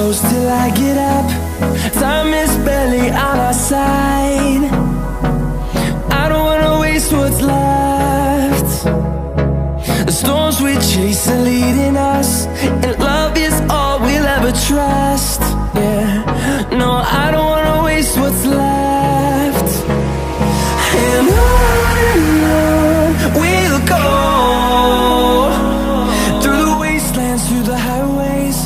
close till I get up. Time is barely on our side. I don't wanna waste what's left. The storms we chase are leading us, and love is all we'll ever trust. Yeah, no, I don't wanna waste what's left. And on we'll go, through the wastelands, through the highways,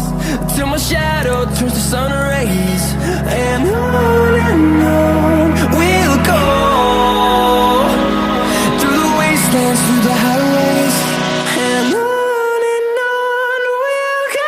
till my shadow turns to sun rays. And on we'll go, through the wastelands, through the highways, and on we'll go.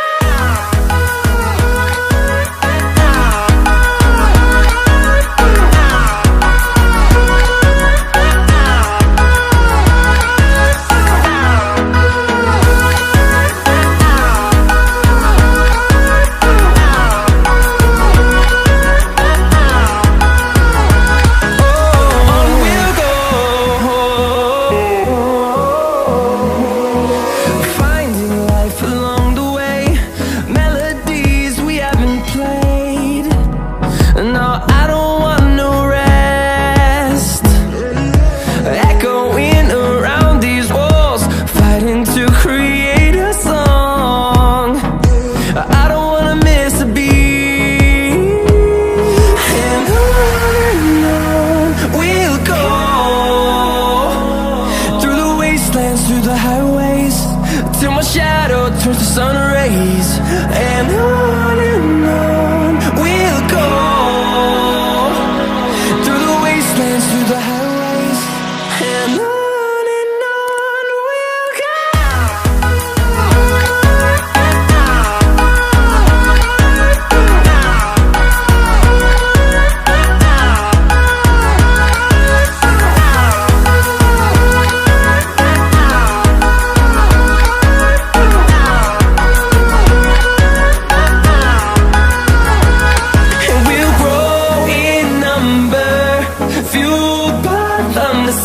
Through the highways, till my shadow turns to sun rays. And on we'll go, through the wastelands, through the highways, and on we'll go.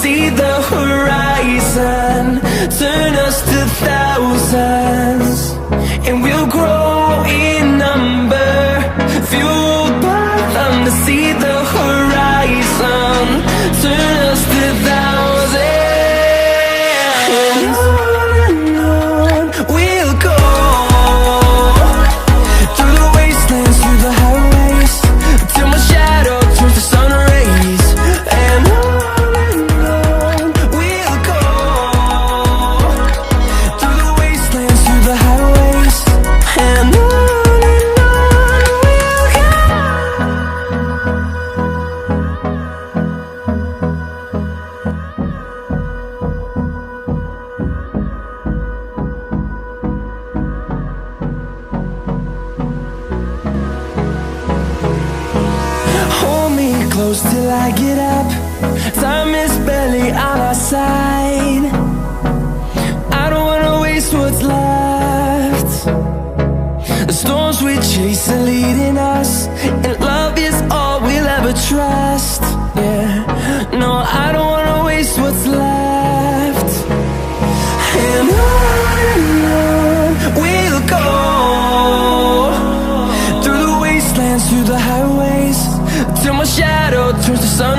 See the horizon, turn us to thousands, and we'll grow in number, fueled by them to see the horizon, turn us to thousands. And on we'll go, through the wastelands, through the highways, till my shadow turns to sun rays. And close till I get up. Time is barely on our side. I don't wanna waste what's left. The storms we chase are leading us, and love is all we'll ever trust. Yeah, no, I don't wanna waste what's left. And on we'll go, through the wastelands, through the highways, till my shadow turns to sun